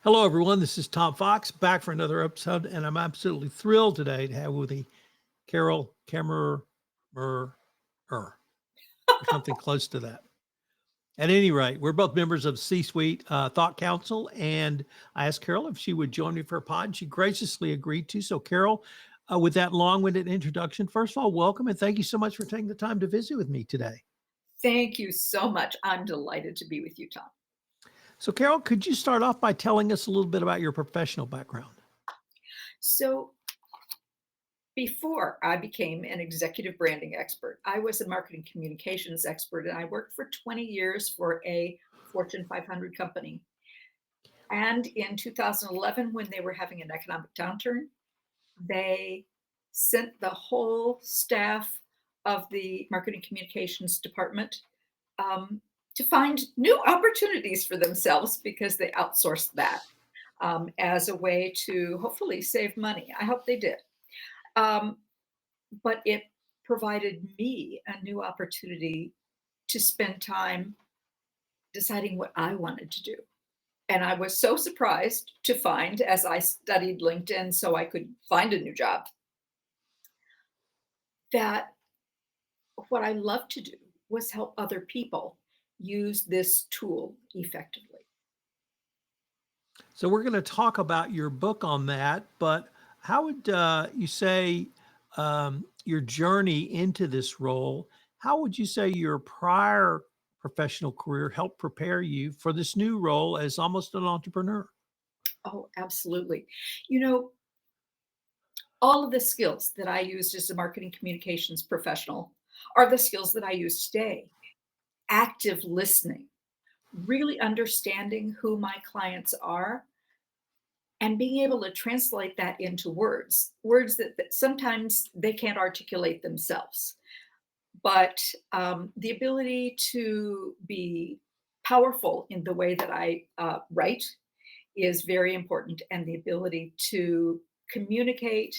Hello, everyone. This is Tom Fox back for another episode, and I'm absolutely thrilled today to have with me Carol Kaemmerer, or something close to that. At any rate, we're both members of C-Suite Thought Council, and I asked Carol if she would join me for a pod, and she graciously agreed to. So, Carol, with that long-winded introduction, first of all, welcome, and thank you so much for taking the time to visit with me today. Thank you so much. I'm delighted to be with you, Tom. So, Carol, could you start off by telling us a little bit about your professional background? So, before I became an executive branding expert, I was a marketing communications expert, and I worked for 20 years for a Fortune 500 company. And in 2011, when they were having an economic downturn, they sent the whole staff of the marketing communications department um, to find new opportunities for themselves because they outsourced that as a way to hopefully save money. I hope they did. Um, but it provided me a new opportunity to spend time deciding what I wanted to do. And I was so surprised to find, as I studied LinkedIn so I could find a new job, that what I love to do was help other people use this tool effectively. So we're going to talk about your book on that, but how would you say your journey into this role? How would you say your prior professional career helped prepare you for this new role as almost an entrepreneur? Oh, absolutely. You know, all of the skills that I used as a marketing communications professional are the skills that I use today. Active listening, really understanding who my clients are, and being able to translate that into words that sometimes they can't articulate themselves. But the ability to be powerful in the way that I write is very important, and the ability to communicate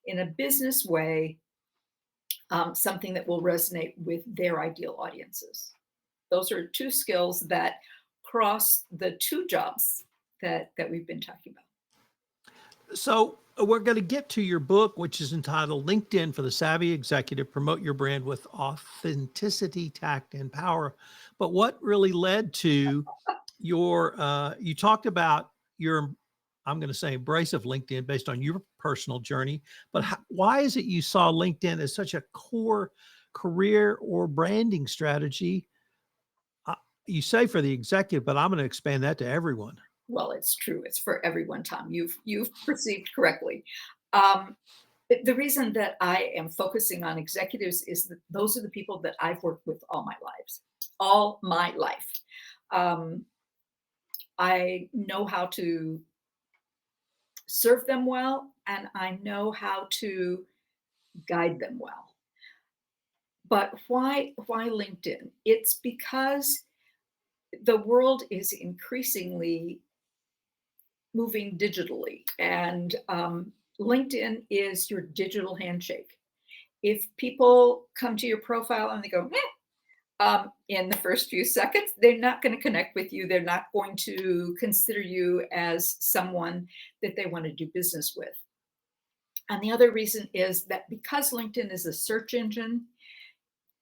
in a business way, something that will resonate with their ideal audiences. Those are two skills that cross the two jobs that we've been talking about. So we're going to get to your book, which is entitled LinkedIn for the Savvy Executive: Promote Your Brand with Authenticity, Tact, and Power. But what really led to your, you talked about your, I'm going to say, embrace of LinkedIn based on your personal journey, but why is it you saw LinkedIn as such a core career or branding strategy? Uh, you say for the executive, but I'm going to expand that to everyone. Well, it's true. It's for everyone, Tom. You've perceived correctly. Um, the reason that I am focusing on executives is that those are the people that I've worked with all my life. Um, I know how to serve them well, and I know how to guide them well. But why LinkedIn? It's because the world is increasingly moving digitally, and LinkedIn is your digital handshake. If people come to your profile and they go, meh, in the first few seconds, they're not going to connect with you. They're not going to consider you as someone that they want to do business with. And the other reason is that because LinkedIn is a search engine,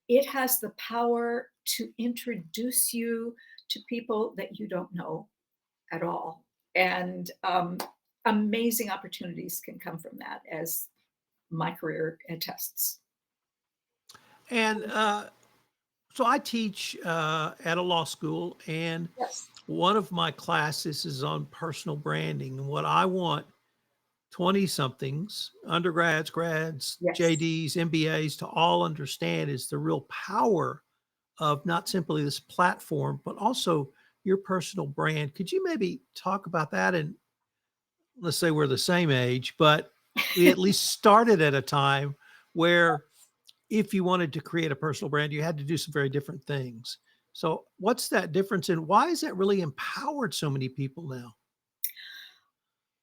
it has the power to introduce you to people that you don't know at all. And amazing opportunities can come from that, as my career attests. And so I teach at a law school, and Yes, one of my classes is on personal branding. And what I want 20 somethings, undergrads, grads, yes. JDs, MBAs to all understand is the real power of not simply this platform, but also your personal brand. Could you maybe talk about that? And let's say we're the same age, but we at least started at a time where if you wanted to create a personal brand, you had to do some very different things. So, what's that difference, and why has that really empowered so many people now?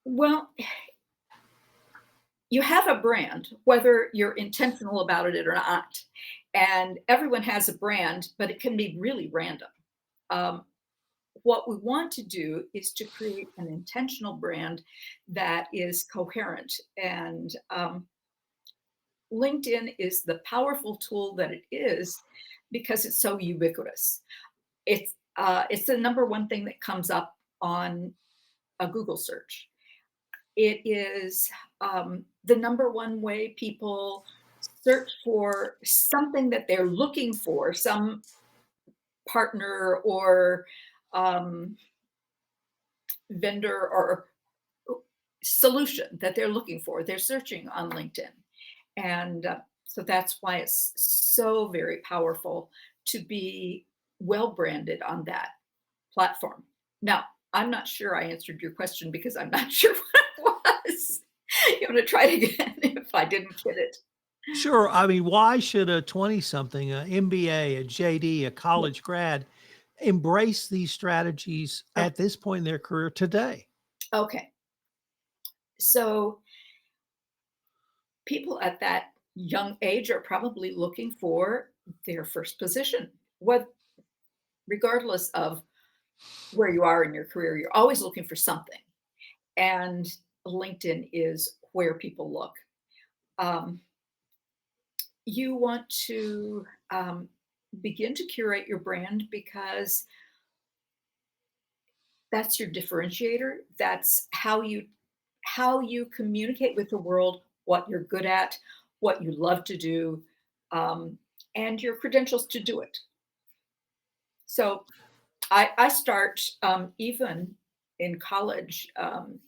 Well, you have a brand, whether you're intentional about it or not. And everyone has a brand, but it can be really random. Um, what we want to do is to create an intentional brand that is coherent. And LinkedIn is the powerful tool that it is because it's so ubiquitous. It's the number one thing that comes up on a Google search. It is the number one way people search for something that they're looking for, some partner or um, vendor or solution that they're looking for. They're searching on LinkedIn. And so that's why it's so very powerful to be well branded on that platform. Now, I'm not sure I answered your question because I'm not sure what it was. You want to try it again if I didn't get it? Sure. I mean, why should a 20 something, a MBA, a JD, a Yeah. college grad embrace these strategies Oh, at this point in their career today? okay. So people at that young age are probably looking for their first position. What, regardless of where you are in your career, you're always looking for something. And LinkedIn is where people look. Um, you want to begin to curate your brand because that's your differentiator. That's how you communicate with the world, what you're good at, what you love to do, um, and your credentials to do it. So I start even in college.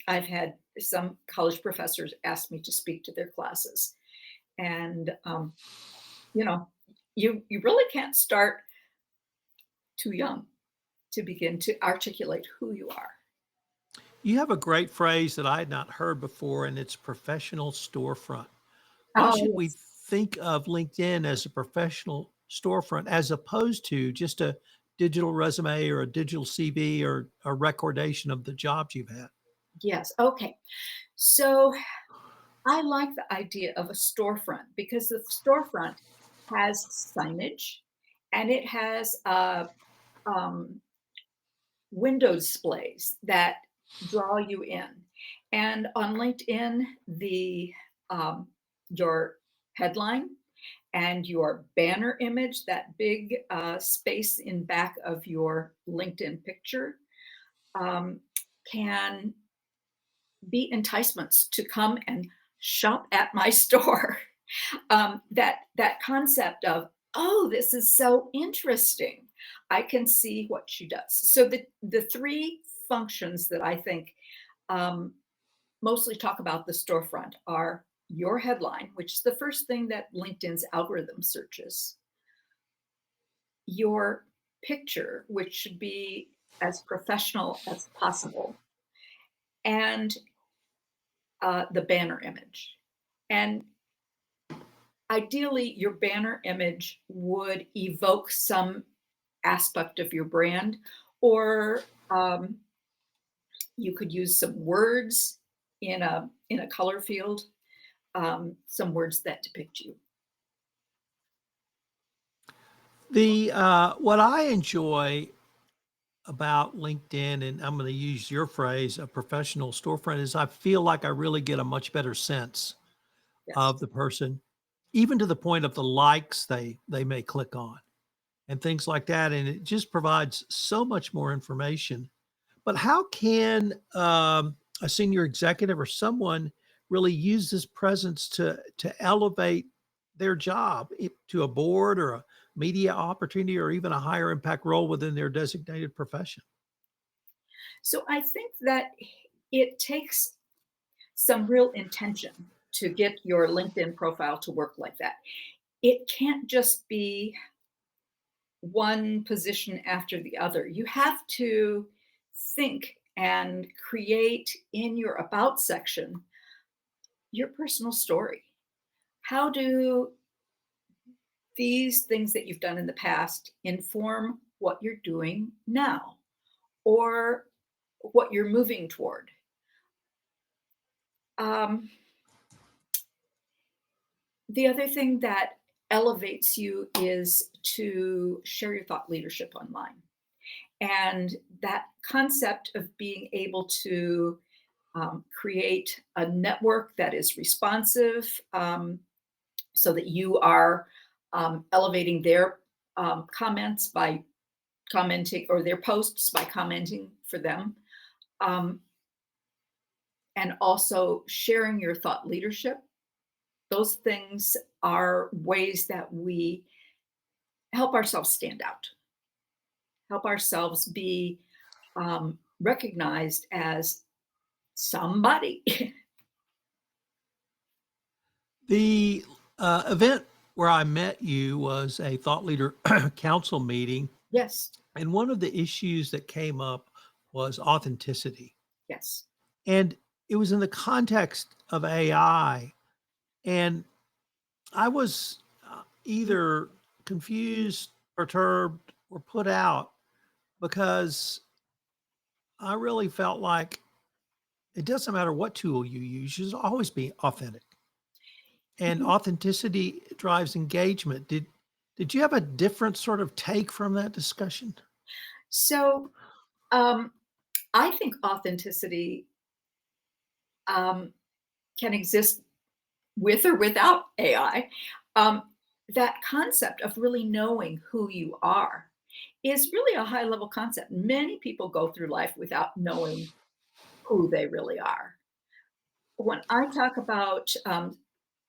I've had some college professors ask me to speak to their classes, and you know, you really can't start too young to begin to articulate who you are. You have a great phrase that I had not heard before, and it's professional storefront. Why Oh should we yes, think of LinkedIn as a professional storefront as opposed to just a digital resume or a digital CV or a recordation of the jobs you've had? yes. Okay, so I like the idea of a storefront because the storefront has signage and it has um, window displays that draw you in. And on LinkedIn, the your headline and your banner image, that big space in back of your LinkedIn picture, um, can be enticements to come and shop at my store. That concept of, oh, this is so interesting. I can see what she does. So the three functions that I think um, mostly talk about the storefront are your headline, which is the first thing that LinkedIn's algorithm searches, your picture, which should be as professional as possible, and the banner image. And ideally, your banner image would evoke some aspect of your brand, or you could use some words in a color field, some words that depict you. The what I enjoy about LinkedIn, and I'm going to use your phrase, a professional storefront, is I feel like I really get a much better sense Yes. of the person, even to the point of the likes they may click on and things like that. And it just provides so much more information. But how can a senior executive or someone really use this presence to elevate their job to a board or a media opportunity or even a higher impact role within their designated profession? So I think that it takes some real intention to get your LinkedIn profile to work like that. It can't just be one position after the other. You have to think and create in your about section your personal story. How do these things that you've done in the past inform what you're doing now or what you're moving toward? Um, the other thing that elevates you is to share your thought leadership online. And that concept of being able to create a network that is responsive, so that you are elevating their comments by commenting, or their posts by commenting for them, um, and also sharing your thought leadership. Those things are ways that we help ourselves stand out, help ourselves be recognized as somebody. The event where I met you was a thought leader council meeting. Yes, And one of the issues that came up was authenticity. yes. And it was in the context of AI. And I was either confused, perturbed, or put out because I really felt like it doesn't matter what tool you should always be authentic. And Mhm. authenticity drives engagement. Did you have a different sort of take from that discussion? So um, I think authenticity um, can exist with or without AI. Um, that concept of really knowing who you are is really a high level concept. Many people go through life without knowing who they really are. When I talk about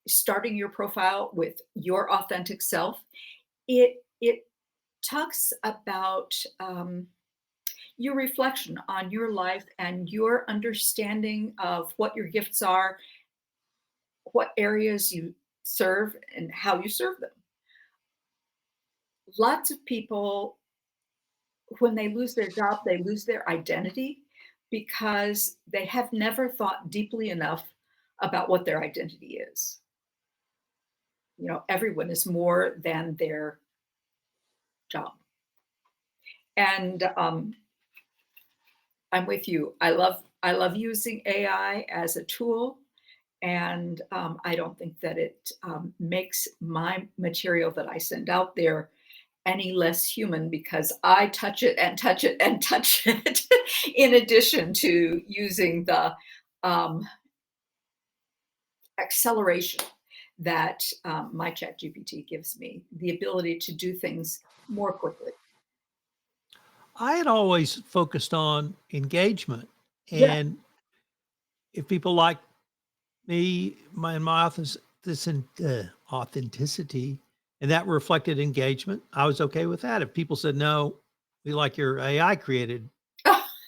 starting your profile with your authentic self, it talks about your reflection on your life and your understanding of what your gifts are, what areas you serve, and how you serve them. Lots of people, when they lose their job, they lose their identity because they have never thought deeply enough about what their identity is. Everyone is more than their job. And I'm with you. I love using AI as a tool, and I don't think that it makes my material that I send out there any less human because I touch it and touch it and touch it, in addition to using the um, acceleration that my chat GPT gives me, the ability to do things more quickly. I had always focused on engagement. Yeah. And if people like me, my authenticity, and that reflected engagement, I was okay with that. If people said, no, we like your AI created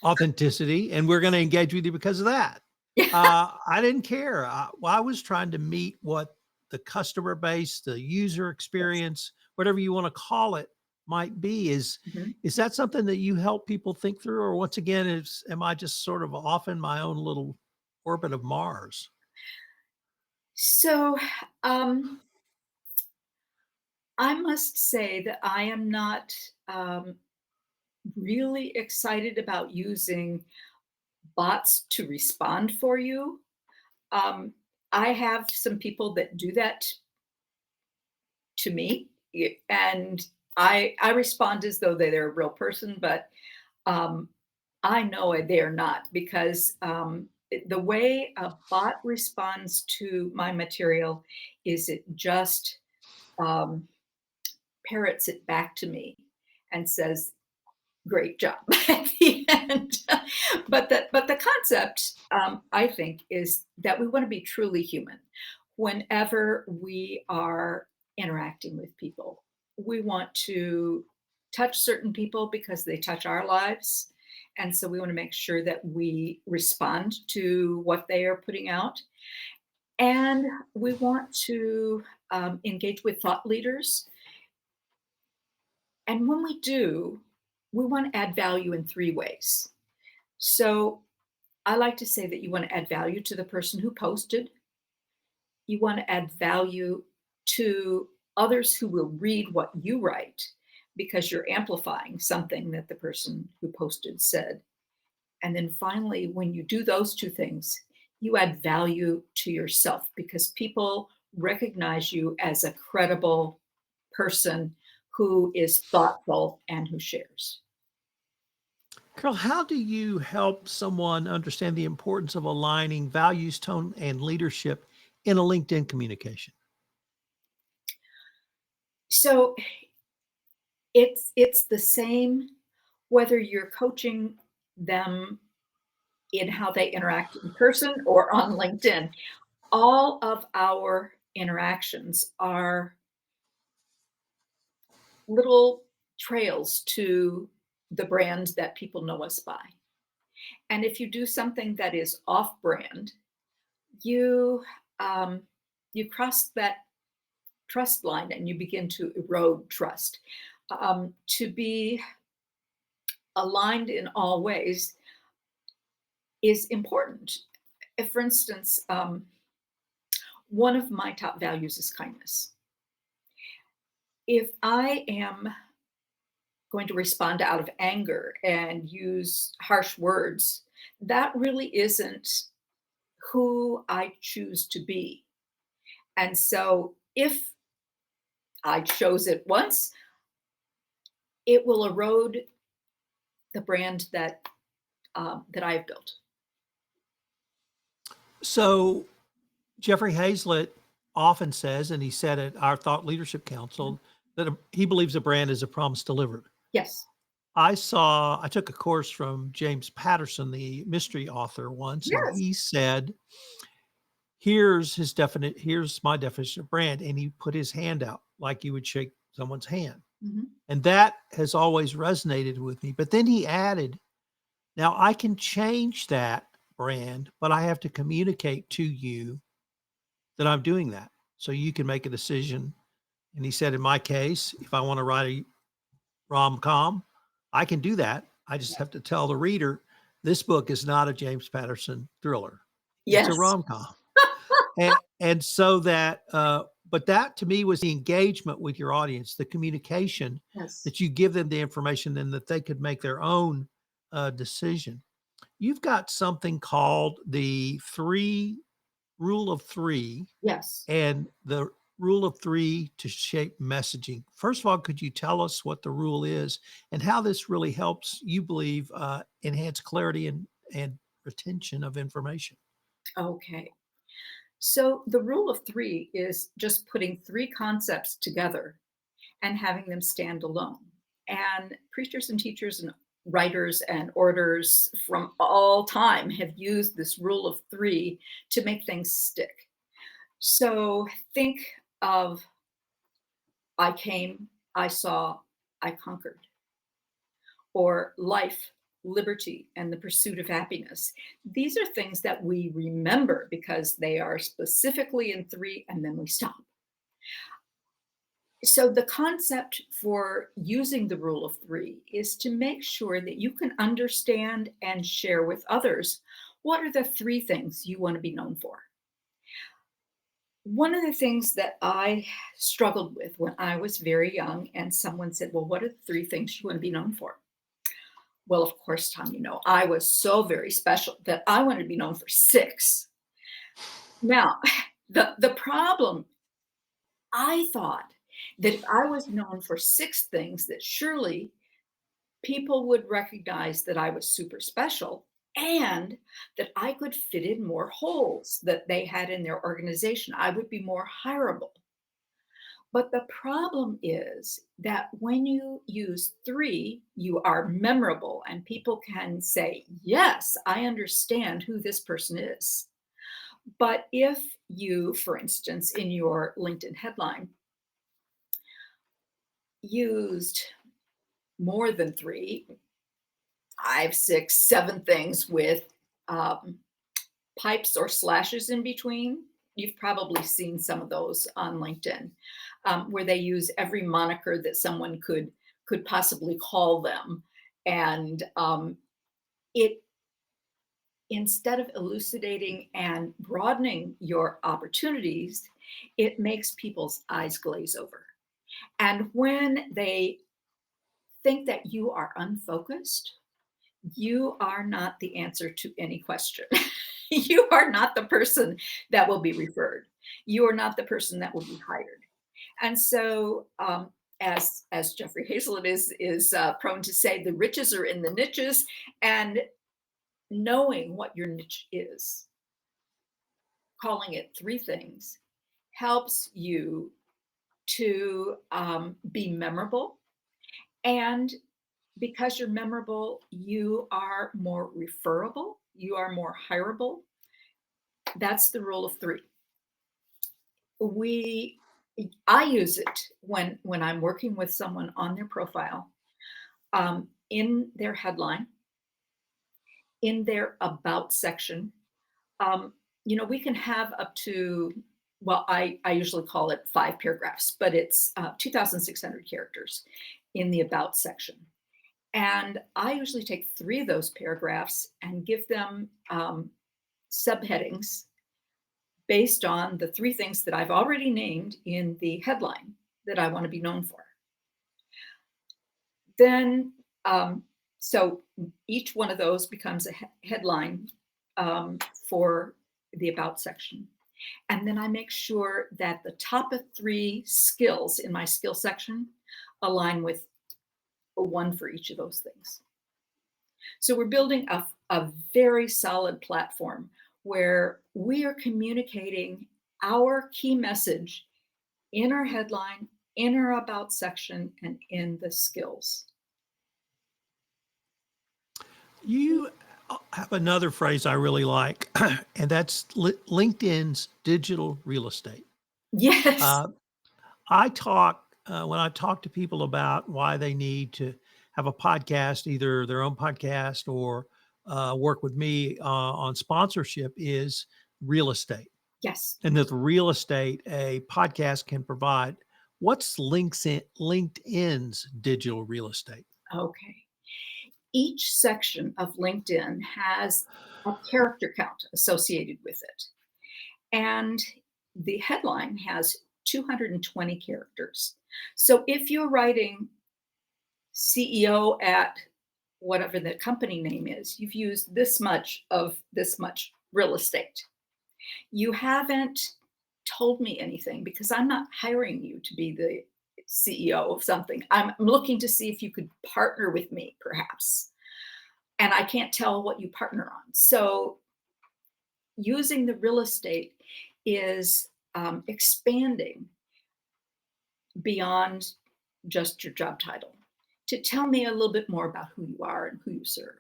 authenticity, and we're going to engage with you because of that. Yeah. I didn't care. I was trying to meet what the customer base, the user Yes. experience, whatever you want to call it, might be. Mhm. Is that something that you help people think through, or once again, am I just sort of off in my own little orbit of Mars? So, um, I must say that I am not really excited about using bots to respond for you. Um, I have some people that do that to me, and I respond as though they're a real person, but um, I know they are not because the way a bot responds to my material is it just um, parrots it back to me and says, "Great job" at the end. But the concept, I think, is that we want to be truly human whenever we are interacting with people. We want to touch certain people because they touch our lives, and so we want to make sure that we respond to what they are putting out, and we want to engage with thought leaders. And when we do, we want to add value in three ways. So I like to say that you want to add value to the person who posted. You want to add value to others who will read what you write because you're amplifying something that the person who posted said. And then finally, when you do those two things, you add value to yourself because people recognize you as a credible person who is thoughtful and who shares. Carol, how do you help someone understand the importance of aligning values, tone, and leadership in a LinkedIn communication? So it's the same whether you're coaching them in how they interact in person or on LinkedIn. All of our interactions are little trails to the brand that people know us by. And if you do something that is off brand, you um, you cross that trust line and you begin to erode trust. To be aligned in all ways is important. For instance, one of my top values is kindness. If I am going to respond out of anger and use harsh words, that really isn't who I choose to be. And so if I chose it once, it will erode the brand that I've built. So, Jeffrey Hazlitt often says, and he said at our Thought Leadership Mhm. Council, that he believes a brand is a promise delivered. Yes. I took a course from James Patterson, the mystery author, once, and Yes. he said, here's my definition of brand. And he put his hand out like you would shake someone's hand. Mhm. And that has always resonated with me. But then he added, now I can change that brand, but I have to communicate to you that I'm doing that. So you can make a decision. And he said, in my case, if I want to write a rom-com, I can do that. I just have to tell the reader this book is not a James Patterson thriller. It's a Yes. rom-com. And so that but that to me was the engagement with your audience, the communication Yes. that you give them the information and that they could make their own decision. You've got something called the three rule of three Yes. and the rule of three to shape messaging. First of all, could you tell us what the rule is and how this really helps you believe enhance clarity and retention of information? Okay. So the rule of three is just putting three concepts together and having them stand alone. And preachers and teachers and writers and orators from all time have used this rule of three to make things stick. So think of I came, I saw, I conquered, or life, liberty, and the pursuit of happiness. These are things that we remember because they are specifically in three, and then we stop. So, the concept for using the rule of three is to make sure that you can understand and share with others what are the three things you want to be known for. One of the things that I struggled with when I was very young, and someone said, well, what are the three things you want to be known for? Well, of course, Tom, I was so very special that I wanted to be known for six. Now, the problem, I thought that if I was known for six things, that surely people would recognize that I was super special and that I could fit in more holes that they had in their organization. I would be more hireable. But the problem is that when you use three, you are memorable and people can say, yes, I understand who this person is. But if you, for instance, in your LinkedIn headline, used more than three, five, six, seven things with um, pipes or slashes in between. You've probably seen some of those on LinkedIn, where they use every moniker that someone could possibly call them, and it instead of elucidating and broadening your opportunities, it makes people's eyes glaze over. And when they think that you are unfocused, you are not the answer to any question. You are not the person that will be referred. You are not the person that will be hired. And so, as Jeffrey Hazlett is prone to say, the riches are in the niches, and knowing what your niche is, calling it three things, helps you to be memorable. And because you're memorable, you are more referable, you are more hireable. That's the rule of three. We I use it when I'm working with someone on their profile, in their headline, in their about section. Um, we can have up to, well, I usually call it 5 paragraphs, but it's 2,600 characters in the about section. And I usually take 3 of those paragraphs and give them subheadings based on the 3 things that I've already named in the headline that I want to be known for. Then, so each one of those becomes a headline for the about section. And then I make sure that the top of 3 skills in my skill section align with a 1 for each of those things. So we're building a very solid platform where we are communicating our key message in our headline, in our about section, and in the skills. You have another phrase I really like, and that's LinkedIn's digital real estate. Yes. Uh, I talk when I talk to people about why they need to have a podcast, either their own podcast or work with me on sponsorship, is real estate, Yes. and that the real estate a podcast can provide. What's LinkedIn's digital real estate? Okay. Each section of LinkedIn has a character count associated with it. And the headline has 220 characters. So if you're writing CEO at whatever the company name is, you've used this much of this much real estate. You haven't told me anything because I'm not hiring you to be the CEO of something. I'm looking to see if you could partner with me, perhaps. And I can't tell what you partner on. So using the real estate is expanding beyond just your job title to tell me a little bit more about who you are and who you serve.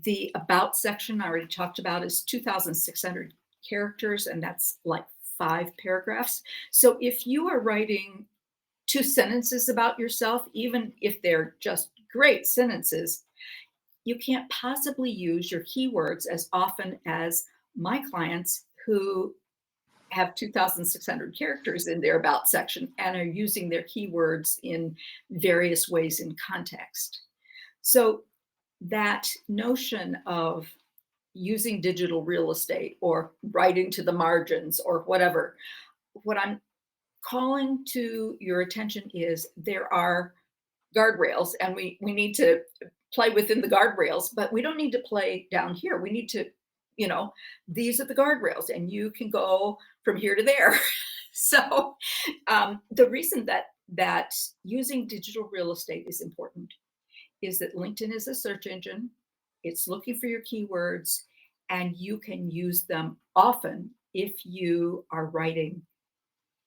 The about section I already talked about is 2,600 characters, and that's like 5 paragraphs. So if you are writing 2 sentences about yourself, even if they're just great sentences, you can't possibly use your keywords as often as my clients who have 2,600 characters in their about section and are using their keywords in various ways in context. So that notion of using digital real estate or writing to the margins or whatever, what I'm calling to your attention is there are guardrails, and we need to play within the guardrails, but we don't need to play down here. We need to, these are the guardrails, and you can go from here to there. So the reason that using digital real estate is important is that LinkedIn is a search engine. It's looking for your keywords, and you can use them often if you are writing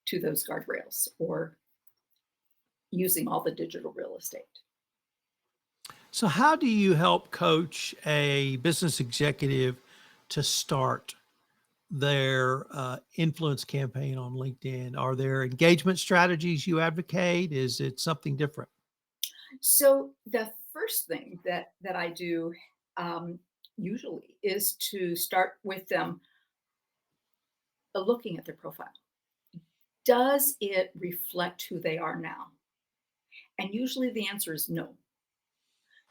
to those guardrails or using all the digital real estate. So, how do you help coach a business executive to start their influence campaign on LinkedIn? Are there engagement strategies you advocate? Is it something different? So the first thing that I do usually is to start with them looking at their profile. Does it reflect who they are now? And usually the answer is no.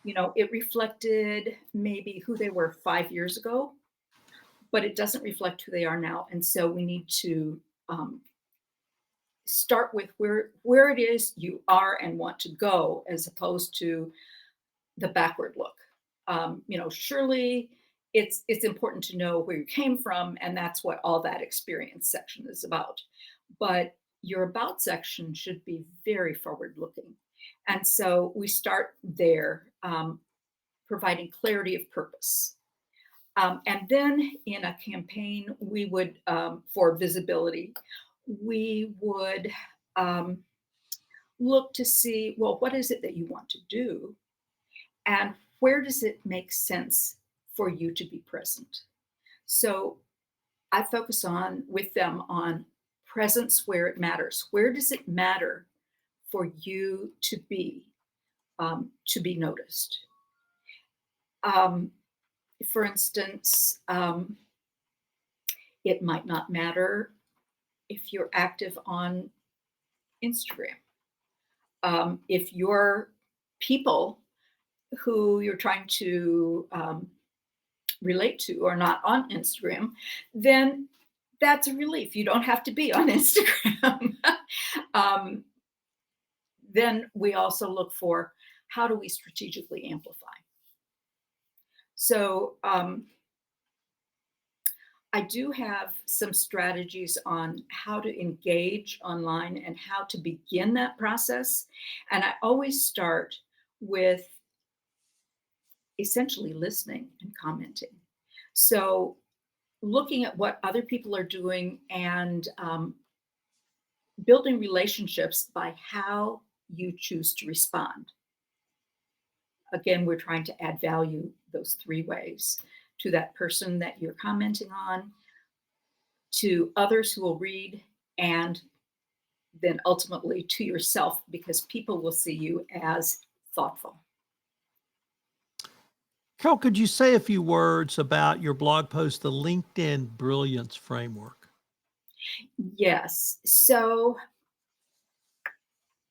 It reflected maybe who they were 5 years ago, but it doesn't reflect who they are now. And so we need to start with where it is you are and want to go, as opposed to the backward look. Surely it's important to know where you came from, and that's what all that experience section is about. But your about section should be very forward looking. And so we start there, providing clarity of purpose. And then in a campaign, we would, for visibility, we would um, look to see, well, what is it that you want to do? And where does it make sense for you to be present? So I focus on with them on presence where it matters. Where does it matter for you to be noticed? Um, for instance, it might not matter if you're active on Instagram. If your people who you're trying to relate to are not on Instagram, then that's a relief. You don't have to be on Instagram. um, then we also look for how do we strategically amplify. So I do have some strategies on how to engage online and how to begin that process. And I always start with essentially listening and commenting. So looking at what other people are doing and building relationships by how you choose to respond. Again, we're trying to add value those three ways to that person that you're commenting on, to others who will read, and then ultimately to yourself because people will see you as thoughtful. Carol, could you say a few words about your blog post, The LinkedIn Brilliance Framework? Yes. So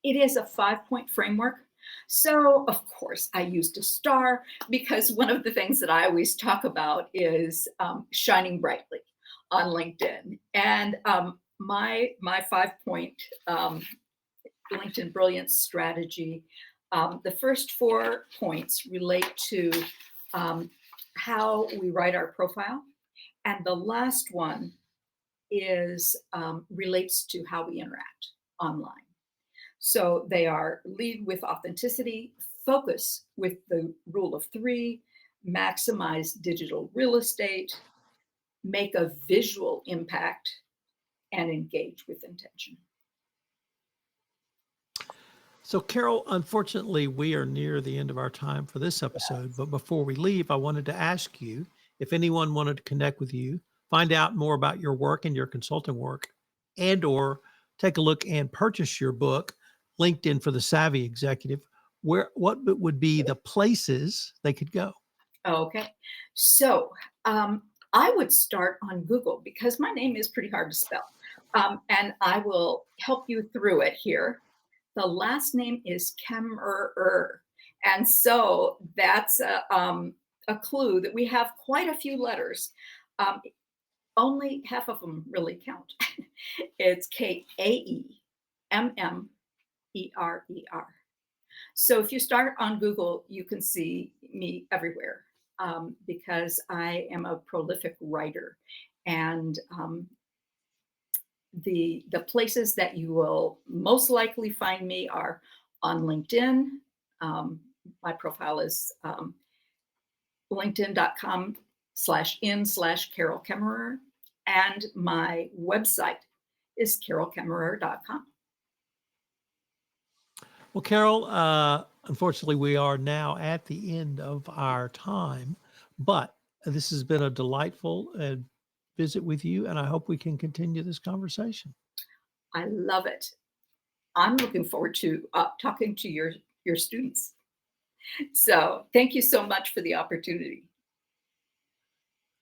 it is a 5-point framework. So, of course, I used a star because one of the things that I always talk about is shining brightly on LinkedIn. And my 5-point LinkedIn Brilliance strategy, the first 4 points relate to how we write our profile, and the last one is relates to how we interact online. So they are lead with authenticity, focus with the rule of three, maximize digital real estate, make a visual impact, and engage with intention. So, Carol, unfortunately, we are near the end of our time for this episode. But before we leave, I wanted to ask you if anyone wanted to connect with you, find out more about your work and your consulting work, and or take a look and purchase your book, LinkedIn for the Savvy Executive, what would be the places they could go? Okay. So I would start on Google because my name is pretty hard to spell. And I will help you through it here. The last name is Kaemmerer. And so that's a clue that we have quite a few letters. Um, Only half of them really count. It's Kaemmerer. So if you start on Google, you can see me everywhere because I am a prolific writer. And the places that you will most likely find me are on LinkedIn. My profile is linkedin.com/in/Carol Kaemmerer. And my website is carolkaemmerer.com. Well, Carol, unfortunately, we are now at the end of our time, but this has been a delightful visit with you, and I hope we can continue this conversation. I love it. I'm looking forward to talking to your students. So thank you so much for the opportunity.